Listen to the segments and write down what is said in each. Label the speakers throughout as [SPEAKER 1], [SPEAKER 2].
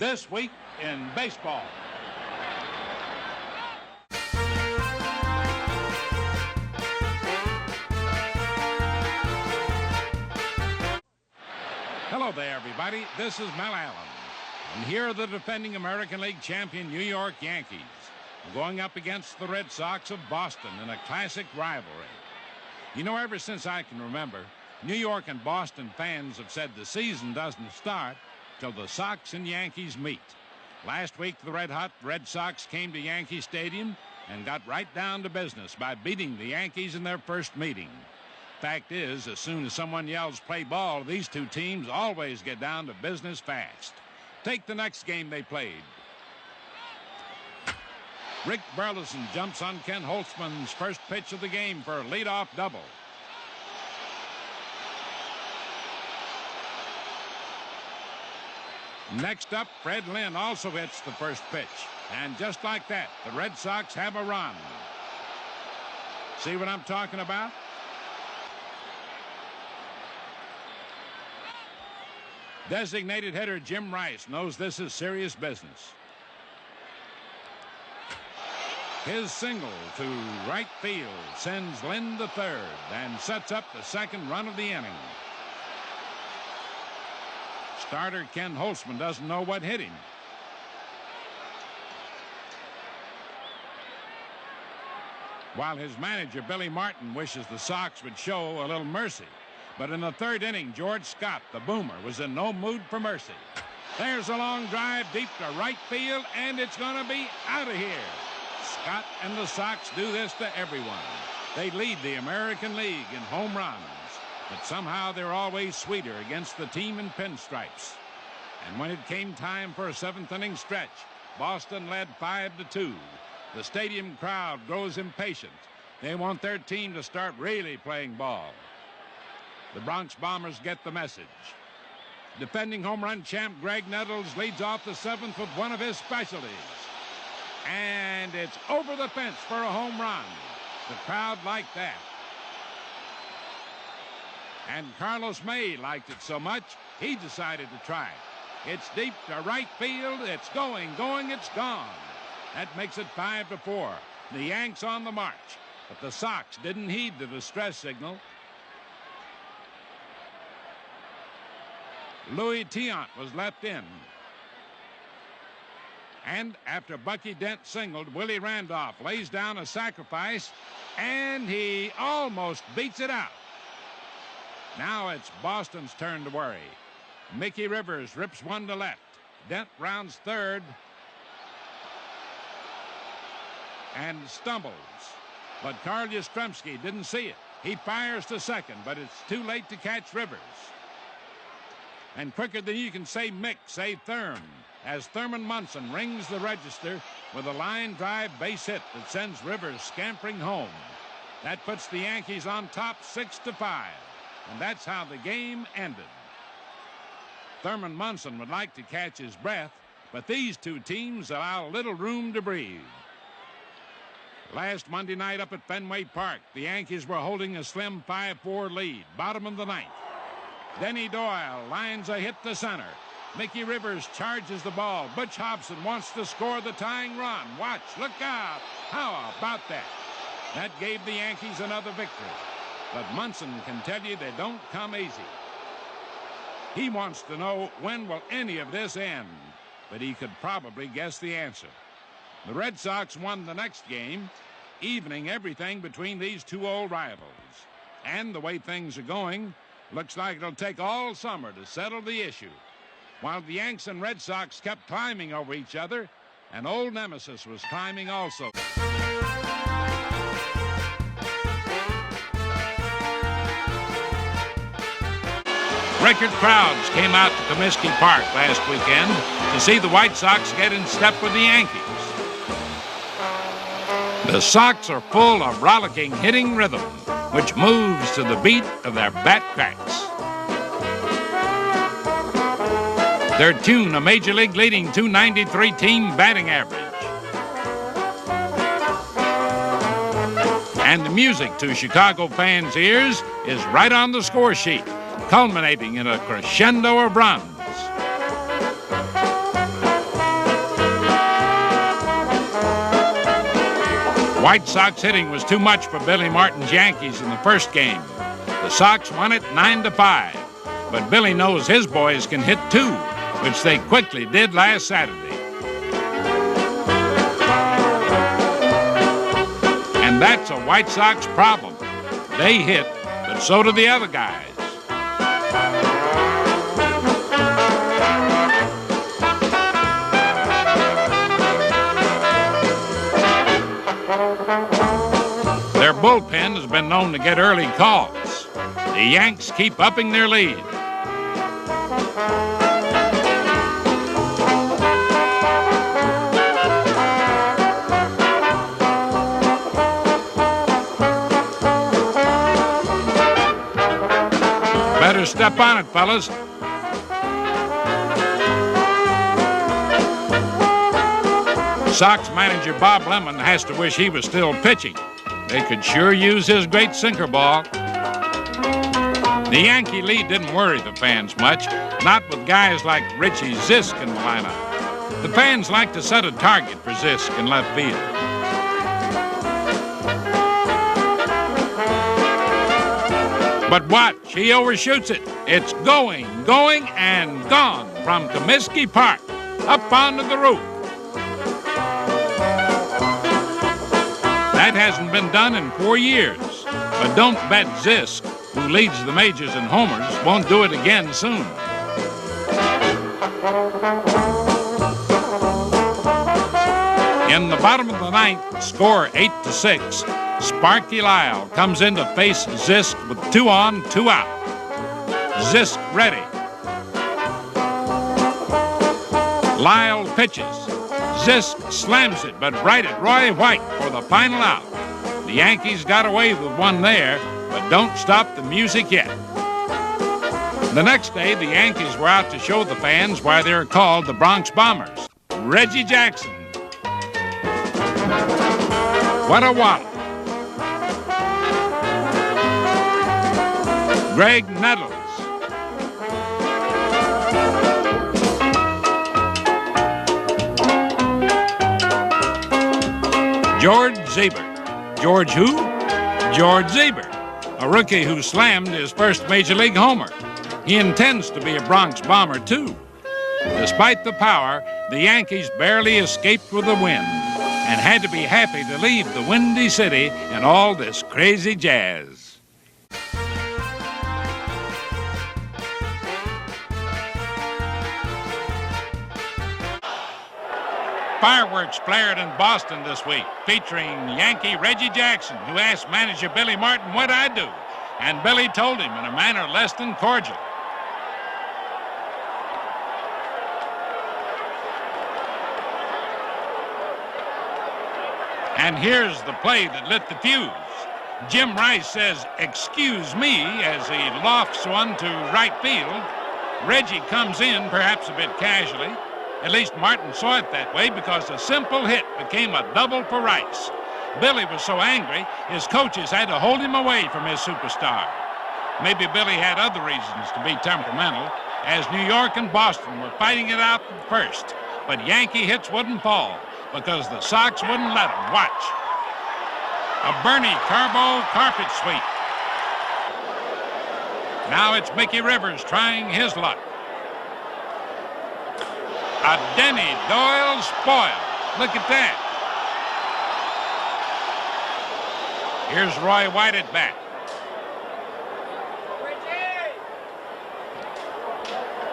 [SPEAKER 1] This week in baseball. Hello there, everybody. This is Mel Allen. And here are the defending American League champion New York Yankees going up against the Red Sox of Boston in a classic rivalry. You know, ever since I can remember, New York and Boston fans have said the season doesn't start till the Sox and Yankees meet. Last week, the red-hot Red Sox came to Yankee Stadium and got right down to business by beating the Yankees in their first meeting. Fact is, as soon as someone yells play ball, these two teams always get down to business fast. Take the next game they played. Rick Burleson jumps on Ken Holtzman's first pitch of the game for a leadoff double. Next up, Fred Lynn also hits the first pitch. And just like that, the Red Sox have a run. See what I'm talking about? Designated hitter Jim Rice knows this is serious business. His single to right field sends Lynn to third and sets up the second run of the inning. Starter Ken Holtzman doesn't know what hit him. While his manager Billy Martin wishes the Sox would show a little mercy. But in the third inning, George Scott, the boomer, was in no mood for mercy. There's a long drive deep to right field, and it's going to be out of here. Scott and the Sox do this to everyone. They lead the American League in home runs, but somehow they're always sweeter against the team in pinstripes. And when it came time for a seventh inning stretch, Boston led 5-2. The stadium crowd grows impatient. They want their team to start really playing ball. The Bronx Bombers get the message. Defending home run champ Greg Nettles leads off the seventh with one of his specialties. And it's over the fence for a home run. The crowd liked that. And Carlos May liked it so much, he decided to try it. It's deep to right field. It's going, it's gone. That makes it 5-4. The Yanks on the march. But the Sox didn't heed the distress signal. Louis Tiant was left in. And after Bucky Dent singled, Willie Randolph lays down a sacrifice, and he almost beats it out. Now it's Boston's turn to worry. Mickey Rivers rips one to left. Dent rounds third and stumbles. But Carl Yastrzemski didn't see it. He fires to second, but it's too late to catch Rivers. And quicker than you can say Mick, say Therm, as Thurman Munson rings the register with a line drive base hit that sends Rivers scampering home. That puts the Yankees on top 6-5, and that's how the game ended. Thurman Munson would like to catch his breath, but these two teams allow little room to breathe. Last Monday night up at Fenway Park, the Yankees were holding a slim 5-4 lead, bottom of the ninth. Denny Doyle lines a hit to center. Mickey Rivers charges the ball. Butch Hobson wants to score the tying run. Watch, look out. How about that? That gave the Yankees another victory. But Munson can tell you they don't come easy. He wants to know when will any of this end, but he could probably guess the answer. The Red Sox won the next game, evening everything between these two old rivals. And the way things are going, looks like it'll take all summer to settle the issue. While the Yanks and Red Sox kept climbing over each other, an old nemesis was climbing also. Record crowds came out to Comiskey Park last weekend to see the White Sox get in step with the Yankees. The Sox are full of rollicking hitting rhythm, which moves to the beat of their bat cracks. Their tune, a Major League leading .293 team batting average. And the music to Chicago fans' ears is right on the score sheet, culminating in a crescendo of runs. White Sox hitting was too much for Billy Martin's Yankees in the first game. The Sox won it 9-5. But Billy knows his boys can hit too, which they quickly did last Saturday. And that's a White Sox problem. They hit, but so do the other guys. Their bullpen has been known to get early calls. The Yanks keep upping their lead. Better step on it, fellas. Sox manager Bob Lemon has to wish he was still pitching. They could sure use his great sinker ball. The Yankee lead didn't worry the fans much, not with guys like Richie Zisk in the lineup. The fans like to set a target for Zisk in left field. But watch, he overshoots it. It's going, and gone from Comiskey Park up onto the roof. That hasn't been done in 4 years. But don't bet Zisk, who leads the majors in homers, won't do it again soon. In the bottom of the ninth, score 8-6, Sparky Lyle comes in to face Zisk with 2 on, 2 out. Zisk ready. Lyle pitches. Zisk slams it, but right at Roy White for the final out. The Yankees got away with one there, but don't stop the music yet. The next day, the Yankees were out to show the fans why they're called the Bronx Bombers. Reggie Jackson. What a wallop. Greg Nettles. George Ziebert. George who? George Ziebert, a rookie who slammed his first Major League homer. He intends to be a Bronx Bomber, too. Despite the power, the Yankees barely escaped with a win and had to be happy to leave the Windy City and all this crazy jazz. Fireworks flared in Boston this week, featuring Yankee Reggie Jackson, who asked manager Billy Martin what I'd do, and Billy told him in a manner less than cordial. And here's the play that lit the fuse. Jim Rice says, "Excuse me," as he lofts one to right field. Reggie comes in, perhaps a bit casually. At least Martin saw it that way because a simple hit became a double for Rice. Billy was so angry, his coaches had to hold him away from his superstar. Maybe Billy had other reasons to be temperamental, as New York and Boston were fighting it out at first. But Yankee hits wouldn't fall because the Sox wouldn't let them. Watch. A Bernie Carbo carpet sweep. Now it's Mickey Rivers trying his luck. A Denny Doyle spoil. Look at that. Here's Roy White at bat.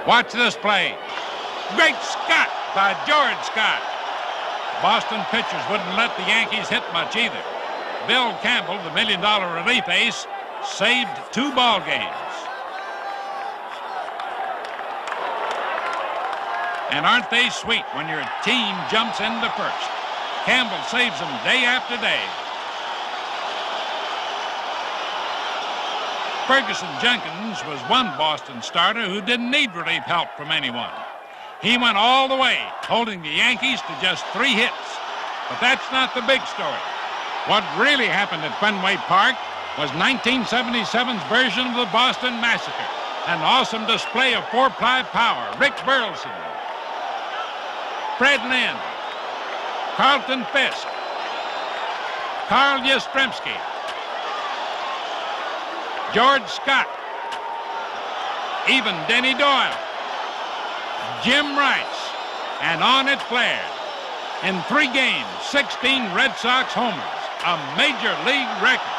[SPEAKER 1] Watch this play. Great Scott by George Scott. Boston pitchers wouldn't let the Yankees hit much either. Bill Campbell, the $1 million relief ace, saved 2 ball games. And aren't they sweet when your team jumps into first? Campbell saves them day after day. Ferguson Jenkins was one Boston starter who didn't need relief help from anyone. He went all the way, holding the Yankees to just 3 hits. But that's not the big story. What really happened at Fenway Park was 1977's version of the Boston Massacre. An awesome display of 4-ply power. Rick Burleson, Fred Lynn, Carlton Fisk, Carl Yastrzemski, George Scott, even Denny Doyle, Jim Rice, and on it flared. In 3 games, 16 Red Sox homers, a major league record.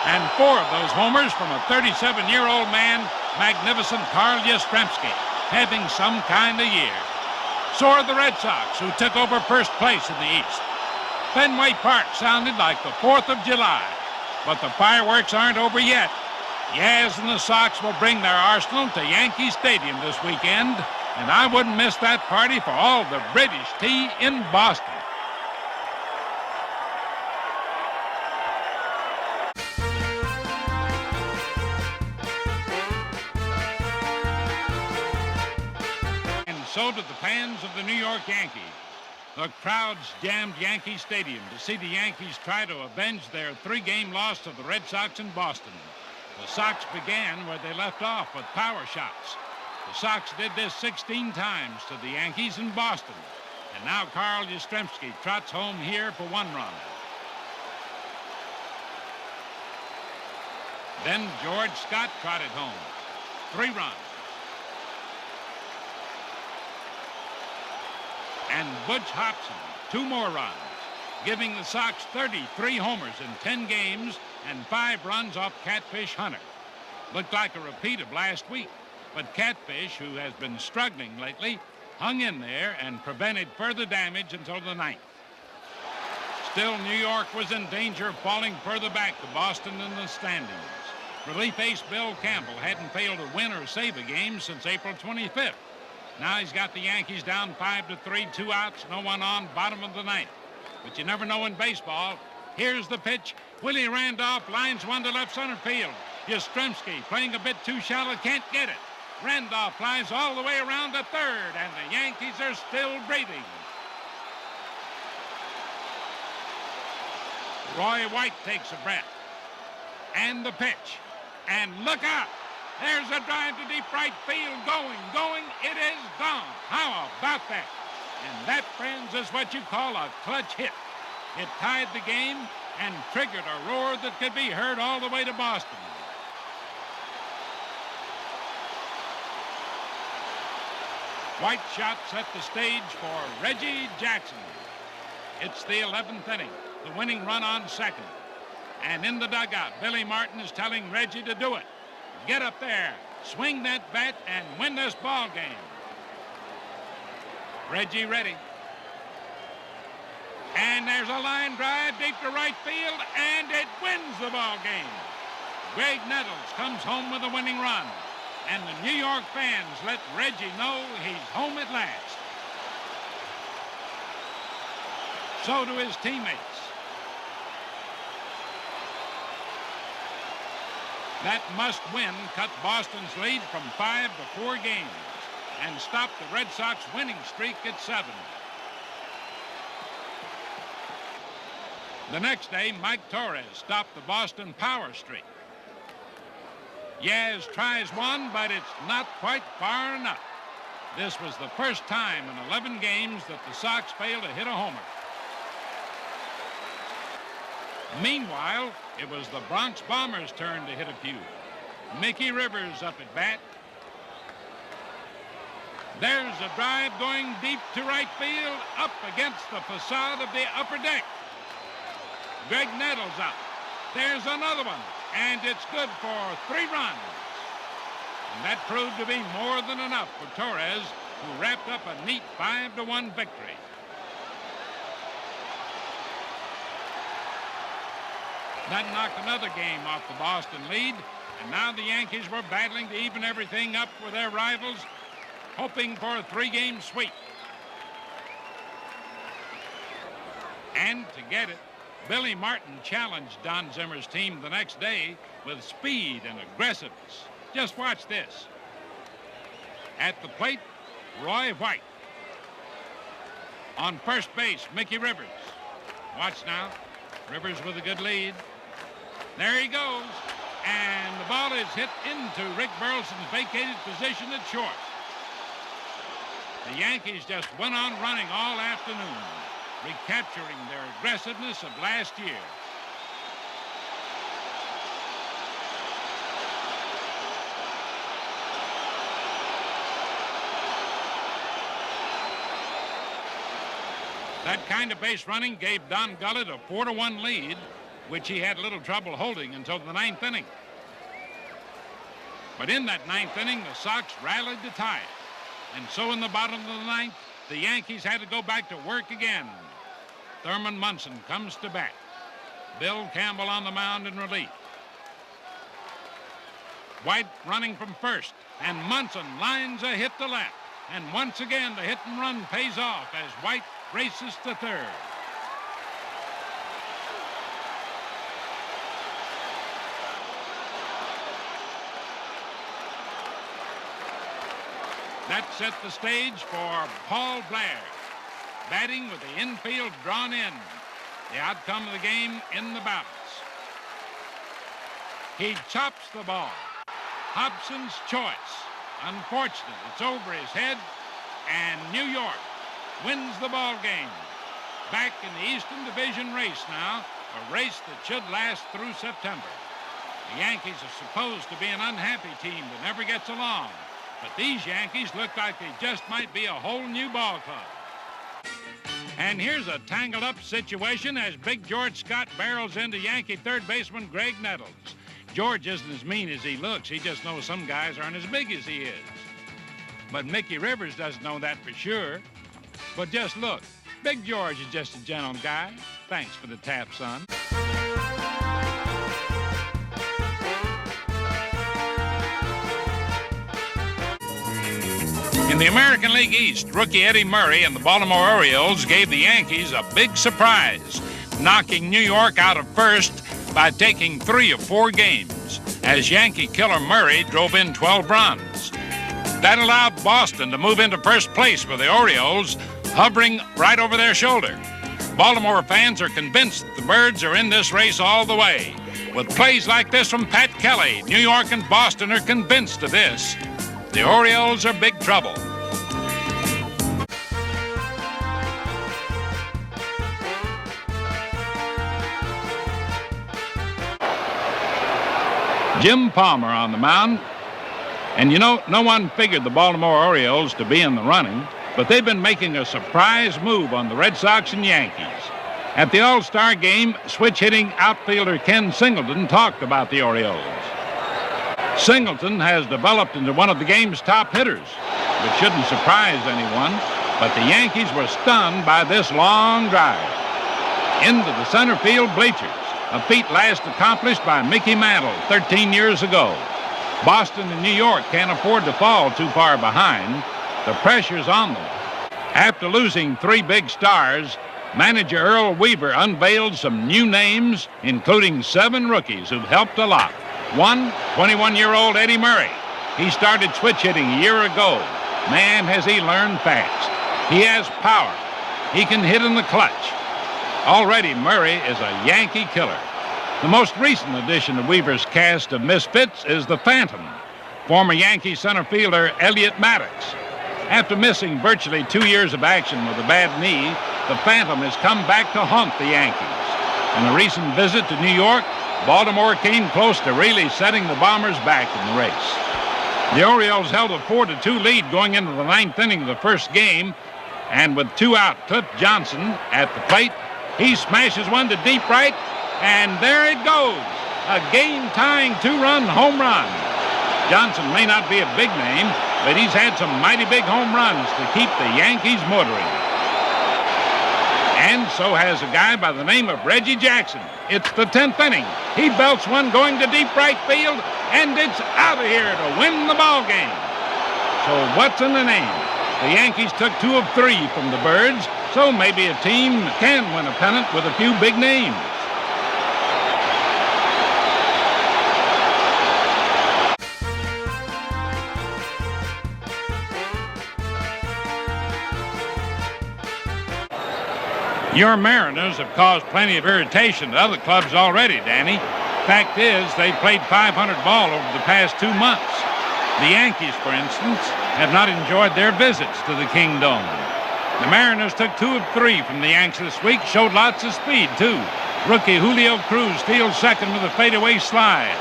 [SPEAKER 1] And 4 of those homers from a 37-year-old man, magnificent Carl Yastrzemski, having some kind of year. So are the Red Sox, who took over first place in the East. Fenway Park sounded like the 4th of July, but the fireworks aren't over yet. Yaz and the Sox will bring their arsenal to Yankee Stadium this weekend, and I wouldn't miss that party for all the British tea in Boston. And so did the fans of the New York Yankees. The crowds jammed Yankee Stadium to see the Yankees try to avenge their 3-game loss to the Red Sox in Boston. The Sox began where they left off with power shots. The Sox did this 16 times to the Yankees in Boston. And now Carl Yastrzemski trots home here for 1 run. Then George Scott trotted home. 3 runs. And Butch Hobson, 2 more runs, giving the Sox 33 homers in 10 games and 5 runs off Catfish Hunter. Looked like a repeat of last week, but Catfish, who has been struggling lately, hung in there and prevented further damage until the 9th. Still, New York was in danger of falling further back to Boston in the standings. Relief ace Bill Campbell hadn't failed to win or save a game since April 25th. Now he's got the Yankees down 5-3, 2 outs, no one on, bottom of the 9th. But you never know in baseball. Here's the pitch. Willie Randolph lines one to left center field. Yastrzemski playing a bit too shallow, can't get it. Randolph flies all the way around to third, and the Yankees are still breathing. Roy White takes a breath. And the pitch. And look out! There's a drive to deep right field, going, it is gone. How about that? And that, friends, is what you call a clutch hit. It tied the game and triggered a roar that could be heard all the way to Boston. White shot set the stage for Reggie Jackson. It's the 11th inning, the winning run on second. And in the dugout, Billy Martin is telling Reggie to do it. Get up there, swing that bat, and win this ball game. Reggie ready. And there's a line drive deep to right field, and it wins the ball game. Greg Nettles comes home with a winning run, and the New York fans let Reggie know he's home at last. So do his teammates. That must-win cut Boston's lead from 5 to 4 games and stopped the Red Sox winning streak at 7. The next day, Mike Torres stopped the Boston power streak. Yaz tries one, but it's not quite far enough. This was the first time in 11 games that the Sox failed to hit a homer. Meanwhile, it was the Bronx Bombers' turn to hit a few. Mickey Rivers up at bat. There's a drive going deep to right field, up against the facade of the upper deck. Greg Nettles up. There's another one, and it's good for 3 runs. And that proved to be more than enough for Torres, who wrapped up a neat 5-1 victory. That knocked another game off the Boston lead, and now the Yankees were battling to even everything up with their rivals, hoping for a 3-game sweep. And to get it, Billy Martin challenged Don Zimmer's team the next day with speed and aggressiveness. Just watch this. At the plate, Roy White. On first base, Mickey Rivers. Watch now. Rivers with a good lead. There he goes. And the ball is hit into Rick Burleson's vacated position at short. The Yankees just went on running all afternoon. recapturing their aggressiveness of last year. That kind of base running gave Don Gullett a 4-1 lead, which he had little trouble holding until the 9th inning. But in that 9th inning, the Sox rallied to tie it. And so in the bottom of the 9th, the Yankees had to go back to work again. Thurman Munson comes to bat. Bill Campbell on the mound in relief. White running from first, and Munson lines a hit to left. And once again, the hit and run pays off as White races to third. That set the stage for Paul Blair, batting with the infield drawn in. The outcome of the game in the balance. He chops the ball. Hobson's choice. Unfortunate, it's over his head, and New York wins the ball game. Back in the Eastern Division race now, a race that should last through September. The Yankees are supposed to be an unhappy team that never gets along, but these Yankees look like they just might be a whole new ball club. And here's a tangled-up situation as Big George Scott barrels into Yankee third baseman Greg Nettles. George isn't as mean as he looks. He just knows some guys aren't as big as he is. But Mickey Rivers doesn't know that for sure. But just look, Big George is just a gentle guy. Thanks for the tap, son. In the American League East, rookie Eddie Murray and the Baltimore Orioles gave the Yankees a big surprise, knocking New York out of first by taking 3 of 4 games, as Yankee killer Murray drove in 12 runs. That allowed Boston to move into first place with the Orioles hovering right over their shoulder. Baltimore fans are convinced that the Birds are in this race all the way. With plays like this from Pat Kelly, New York and Boston are convinced of this. The Orioles are big trouble. Jim Palmer on the mound. And you know, no one figured the Baltimore Orioles to be in the running, but they've been making a surprise move on the Red Sox and Yankees. At the All-Star game, switch-hitting outfielder Ken Singleton talked about the Orioles. Singleton has developed into one of the game's top hitters, which shouldn't surprise anyone, but the Yankees were stunned by this long drive into the center field bleachers, a feat last accomplished by Mickey Mantle 13 years ago. Boston and New York can't afford to fall too far behind. The pressure's on them. After losing 3 big stars, manager Earl Weaver unveiled some new names, including 7 rookies who've helped a lot. One, 21-year-old Eddie Murray. He started switch hitting a year ago. Man, has he learned fast. He has power. He can hit in the clutch. Already, Murray is a Yankee killer. The most recent addition to Weaver's cast of misfits is the Phantom, former Yankee center fielder Elliot Maddox. After missing virtually 2 years of action with a bad knee, the Phantom has come back to haunt the Yankees. In a recent visit to New York, Baltimore came close to really setting the Bombers back in the race. The Orioles held a 4-2 lead going into the 9th inning of the first game, and with 2 out, Cliff Johnson at the plate, he smashes one to deep right, and there it goes, a game-tying 2-run home run. Johnson may not be a big name, but he's had some mighty big home runs to keep the Yankees motoring. And so has a guy by the name of Reggie Jackson. It's the 10th inning. He belts one going to deep right field, and it's out of here to win the ball game. So what's in the name? The Yankees took 2 of 3 from the Birds, so maybe a team can win a pennant with a few big names. Your Mariners have caused plenty of irritation to other clubs already, Danny. Fact is, they've played .500 ball over the past 2 months. The Yankees, for instance, have not enjoyed their visits to the Kingdome. The Mariners took 2 of 3 from the Yanks this week, showed lots of speed, too. Rookie Julio Cruz steals second with a fadeaway slide.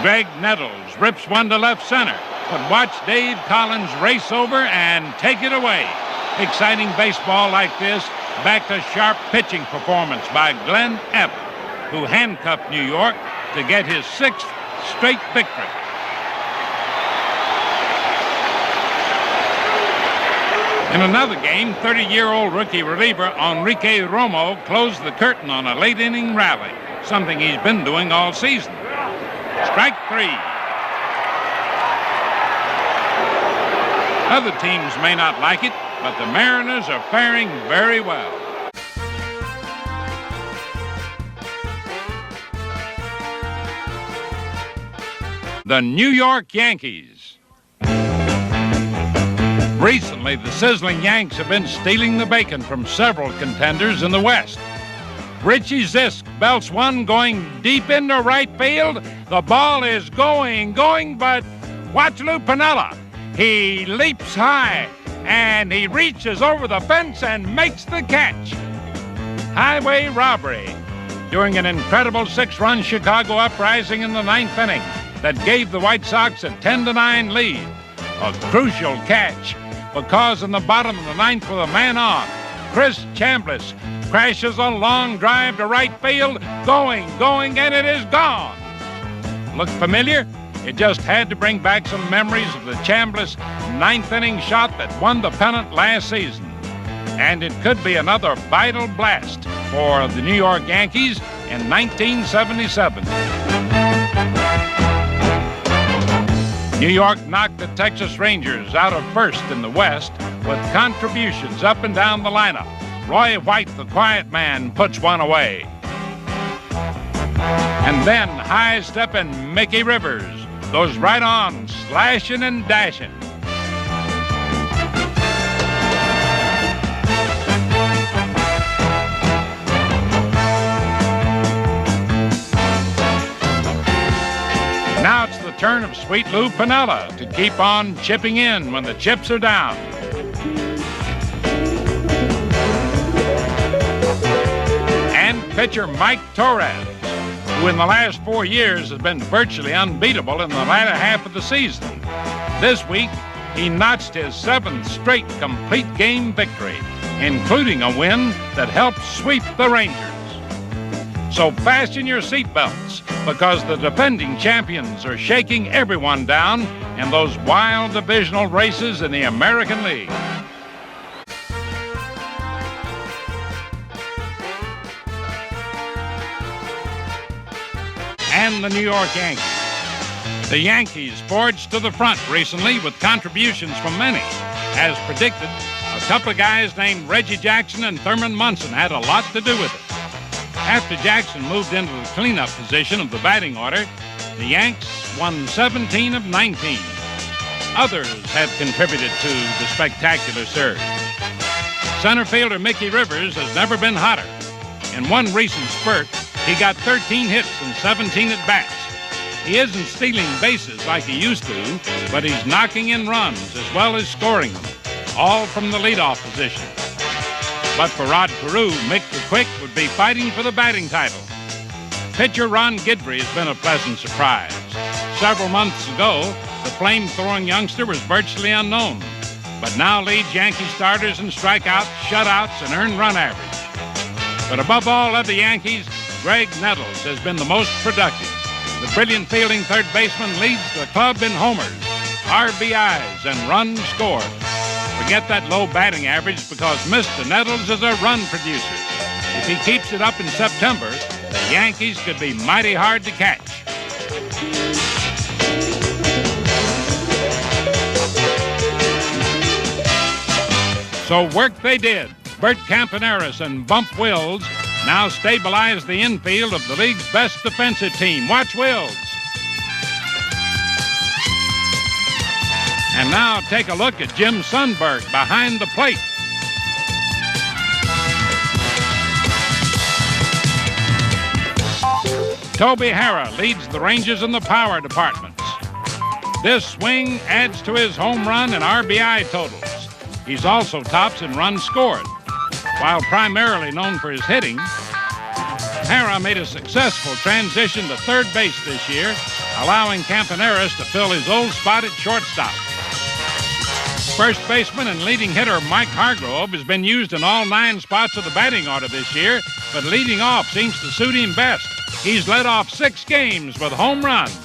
[SPEAKER 1] Greg Nettles rips one to left center, but watch Dave Collins race over and take it away. Exciting baseball like this, back to sharp pitching performance by Glenn Epp, who handcuffed New York to get his 6th straight victory. In another game, 30-year-old rookie reliever Enrique Romo closed the curtain on a late-inning rally, something he's been doing all season. Strike 3. Other teams may not like it, but the Mariners are faring very well. The New York Yankees. Recently, the sizzling Yanks have been stealing the bacon from several contenders in the West. Richie Zisk belts one going deep into right field. The ball is going, but watch Lou Piniella. He leaps high, and he reaches over the fence and makes the catch. Highway robbery during an incredible 6-run Chicago uprising in the 9th inning that gave the White Sox a 10-9 lead. A crucial catch because in the bottom of the 9th with a man on, Chris Chambliss crashes a long drive to right field, going, and it is gone. Look familiar? It just had to bring back some memories of the Chambliss 9th inning shot that won the pennant last season. And it could be another vital blast for the New York Yankees in 1977. New York knocked the Texas Rangers out of first in the West with contributions up and down the lineup. Roy White, the quiet man, puts one away. And then high-stepping Mickey Rivers goes right on, slashing and dashing. Now it's the turn of sweet Lou Piniella to keep on chipping in when the chips are down. And pitcher Mike Torres, who in the last 4 years has been virtually unbeatable in the latter half of the season. This week, he notched his 7th straight complete game victory, including a win that helped sweep the Rangers. So fasten your seatbelts, because the defending champions are shaking everyone down in those wild divisional races in the American League. And the New York Yankees. The Yankees forged to the front recently with contributions from many. As predicted, a couple of guys named Reggie Jackson and Thurman Munson had a lot to do with it. After Jackson moved into the cleanup position of the batting order, the Yanks won 17 of 19. Others have contributed to the spectacular surge. Center fielder Mickey Rivers has never been hotter. In one recent spurt, he got 13 hits and 17 at-bats. He isn't stealing bases like he used to, but he's knocking in runs as well as scoring them, all from the leadoff position. But for Rod Carew, Mick the Quick would be fighting for the batting title. Pitcher Ron Guidry has been a pleasant surprise. Several months ago, the flame-throwing youngster was virtually unknown, but now leads Yankee starters in strikeouts, shutouts, and earned run average. But above all other Yankees, Greg Nettles has been the most productive. The brilliant fielding third baseman leads the club in homers, RBIs, and runs scored. Forget that low batting average because Mr. Nettles is a run producer. If he keeps it up in September, the Yankees could be mighty hard to catch. So work they did. Bert Campaneris and Bump Wills now stabilize the infield of the league's best defensive team. Watch Wills. And now take a look at Jim Sundberg behind the plate. Toby Harrah leads the Rangers in the power departments. This swing adds to his home run and RBI totals. He's also tops in runs scored. While primarily known for his hitting, Hara made a successful transition to third base this year, allowing Campaneris to fill his old spot at shortstop. First baseman and leading hitter Mike Hargrove has been used in all 9 spots of the batting order this year, but leading off seems to suit him best. He's led off 6 games with home runs.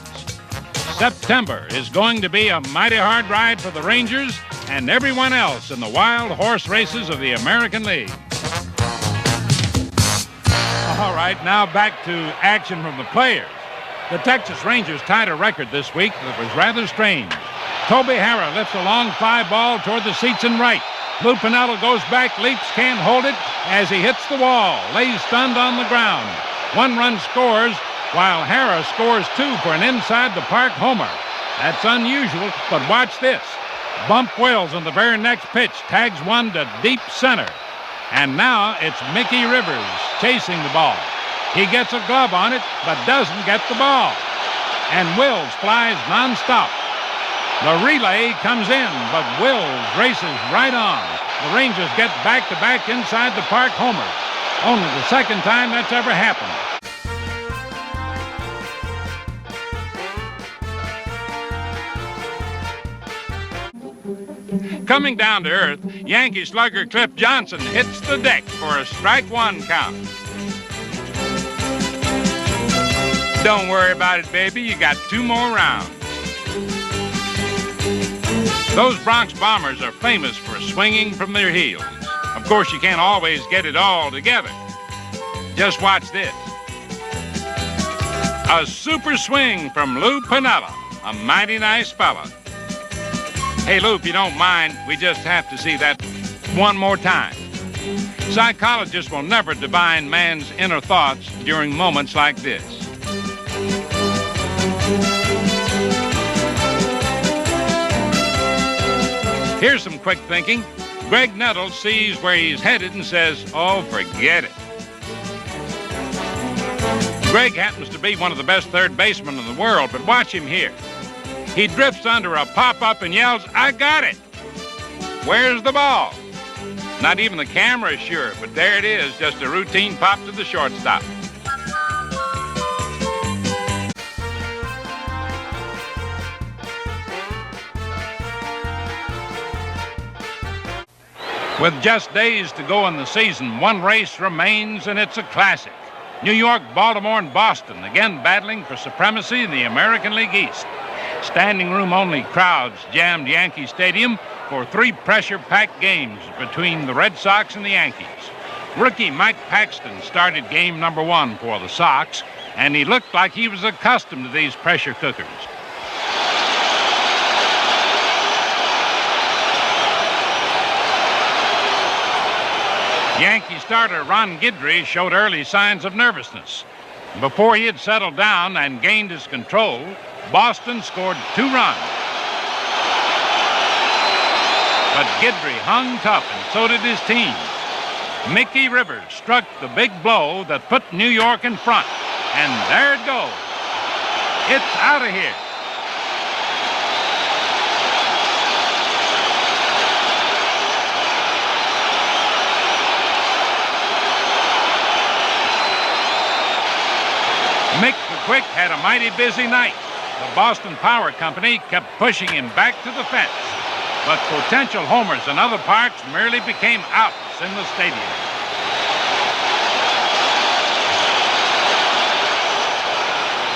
[SPEAKER 1] September is going to be a mighty hard ride for the Rangers and everyone else in the wild horse races of the American League. All right, now back to action from the players. The Texas Rangers tied a record this week that was rather strange. Toby Harrah lifts a long fly ball toward the seats in right. Lou Piniella goes back, leaps, can't hold it as he hits the wall, lays stunned on the ground. 1 run scores, while Harrah scores 2 for an inside-the-park homer. That's unusual, but watch this. Bump Wells on the very next pitch, tags one to deep center. And now it's Mickey Rivers chasing the ball. He gets a glove on it, but doesn't get the ball. And Wills flies nonstop. The relay comes in, but Wills races right on. The Rangers get back-to-back inside-the-park homers. Only the second time that's ever happened. Coming down to earth, Yankee slugger Cliff Johnson hits the deck for a strike 1 count. Don't worry about it, baby. You got 2 more rounds. Those Bronx Bombers are famous for swinging from their heels. Of course, you can't always get it all together. Just watch this. A super swing from Lou Piniella, a mighty nice fella. Hey, Lou, if you don't mind, we just have to see that one more time. Psychologists will never divine man's inner thoughts during moments like this. Here's some quick thinking. Greg Nettles sees where he's headed and says, oh, forget it. Greg happens to be one of the best third basemen in the world, but watch him here. He drifts under a pop-up and yells, I got it! Where's the ball? Not even the camera is sure, but there it is, just a routine pop to the shortstop. With just days to go in the season, one race remains, and it's a classic. New York, Baltimore, and Boston, again battling for supremacy in the American League East. Standing room-only crowds jammed Yankee Stadium for 3 pressure-packed games between the Red Sox and the Yankees. Rookie Mike Paxton started game number 1 for the Sox, and he looked like he was accustomed to these pressure cookers. Yankee starter Ron Guidry showed early signs of nervousness. Before he had settled down and gained his control, Boston scored 2 runs. But Guidry hung tough, and so did his team. Mickey Rivers struck the big blow that put New York in front. And there it goes. It's out of here. Mick the Quick had a mighty busy night. The Boston Power Company kept pushing him back to the fence, but potential homers in other parks merely became outs in the stadium.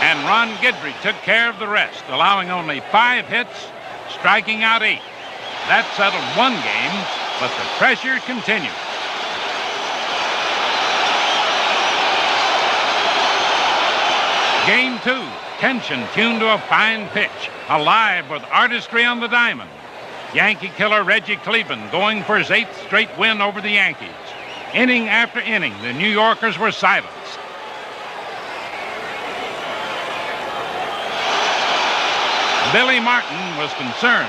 [SPEAKER 1] And Ron Guidry took care of the rest, allowing only 5 hits, striking out 8. That settled one game, but the pressure continued. Game 2, tension tuned to a fine pitch, alive with artistry on the diamond. Yankee killer Reggie Cleveland going for his 8th straight win over the Yankees. Inning after inning, the New Yorkers were silenced. Billy Martin was concerned.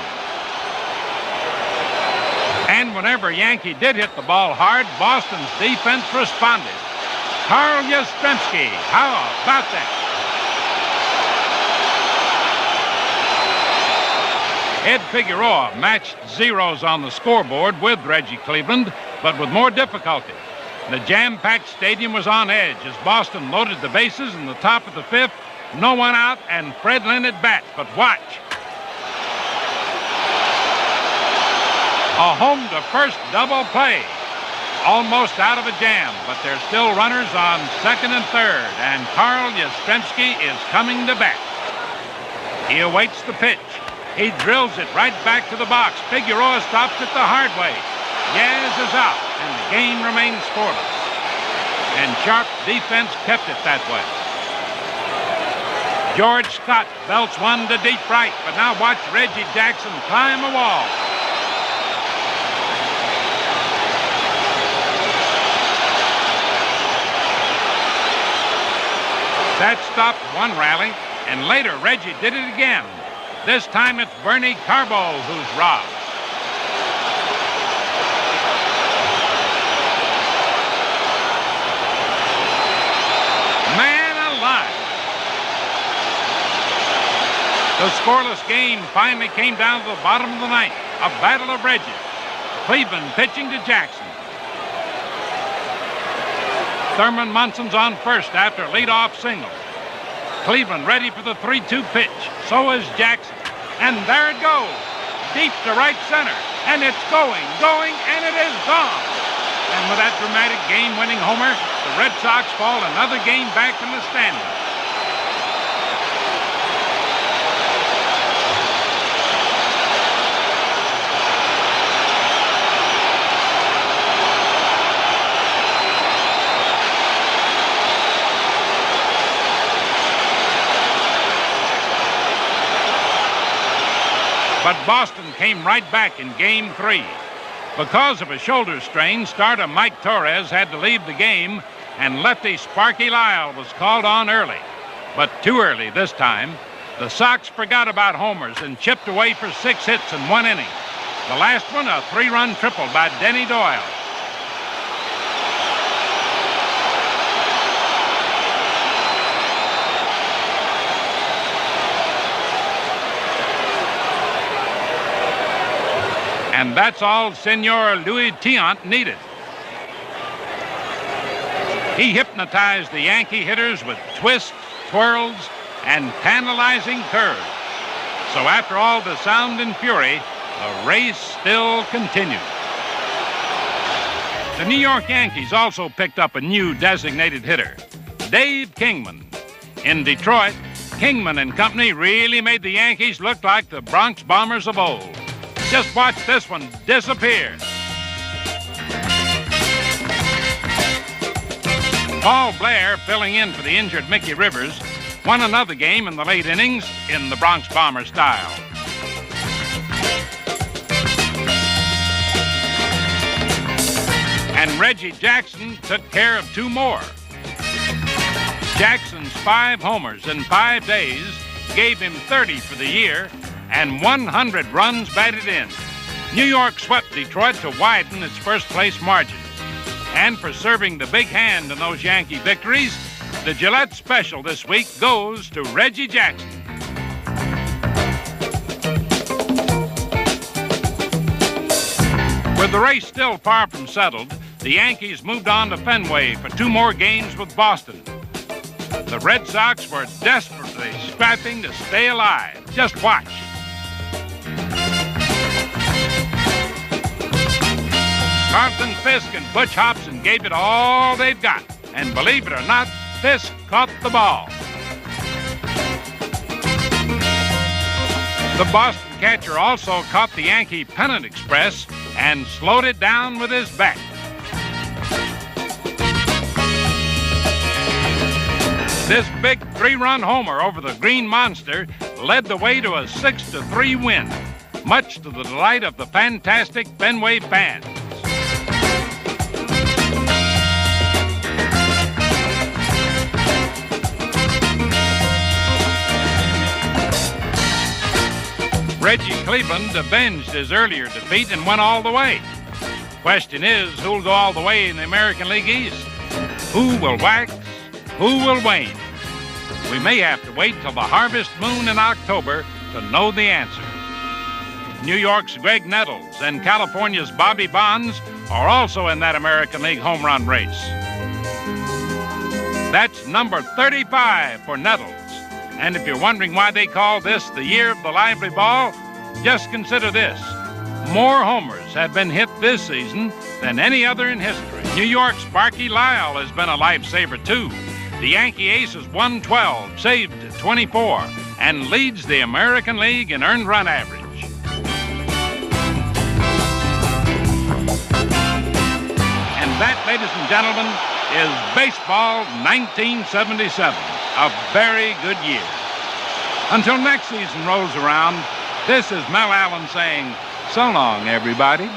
[SPEAKER 1] And whenever Yankee did hit the ball hard, Boston's defense responded. Carl Yastrzemski, how about that? Ed Figueroa matched zeros on the scoreboard with Reggie Cleveland, but with more difficulty. The jam-packed stadium was on edge as Boston loaded the bases in the top of the fifth. No one out, and Fred Lynn at bat. But watch. A home-to-first double play. Almost out of a jam, but there's still runners on second and third, and Carl Yastrzemski is coming to bat. He awaits the pitch. He drills it right back to the box. Figueroa stops it the hard way. Yaz is out, and the game remains scoreless. And sharp defense kept it that way. George Scott belts one to deep right, but now watch Reggie Jackson climb a wall. That stopped one rally, and later Reggie did it again. This time it's Bernie Carbo who's robbed. Man alive! The scoreless game finally came down to the bottom of the ninth. A battle of Reggies. Cleveland pitching to Jackson. Thurman Munson's on first after a leadoff single. Cleveland ready for the 3-2 pitch. So is Jackson. And there it goes. Deep to right center. And it's going, and it is gone. And with that dramatic game-winning homer, the Red Sox fall another game back in the standings. But Boston came right back in Game 3. Because of a shoulder strain, starter Mike Torres had to leave the game, and lefty Sparky Lyle was called on early. But too early this time. The Sox forgot about homers and chipped away for 6 hits in 1 inning. The last one, a 3-run triple by Denny Doyle. And that's all Senor Louis Tiant needed. He hypnotized the Yankee hitters with twists, twirls, and tantalizing curves. So after all the sound and fury, the race still continued. The New York Yankees also picked up a new designated hitter, Dave Kingman. In Detroit, Kingman and company really made the Yankees look like the Bronx Bombers of old. Just watch this one disappear. Paul Blair, filling in for the injured Mickey Rivers, won another game in the late innings in the Bronx Bomber style. And Reggie Jackson took care of 2 more. Jackson's 5 homers in 5 days gave him 30 for the year, and 100 runs batted in. New York swept Detroit to widen its first-place margin. And for serving the big hand in those Yankee victories, the Gillette Special this week goes to Reggie Jackson. With the race still far from settled, the Yankees moved on to Fenway for 2 more games with Boston. The Red Sox were desperately scrapping to stay alive. Just watch. Carlton Fisk and Butch Hobson gave it all they've got. And believe it or not, Fisk caught the ball. The Boston catcher also caught the Yankee Pennant Express and slowed it down with his bat. This big 3-run homer over the Green Monster led the way to a 6-3 win, much to the delight of the fantastic Fenway fans. Reggie Cleveland avenged his earlier defeat and went all the way. Question is, who'll go all the way in the American League East? Who will wax? Who will wane? We may have to wait till the harvest moon in October to know the answer. New York's Greg Nettles and California's Bobby Bonds are also in that American League home run race. That's number 35 for Nettles. And if you're wondering why they call this the year of the lively ball, just consider this. More homers have been hit this season than any other in history. New York's Sparky Lyle has been a lifesaver, too. The Yankee ace has won 12, saved 24, and leads the American League in earned run average. And that, ladies and gentlemen, is baseball 1977, a very good year. Until next season rolls around, this is Mel Allen saying, so long, everybody.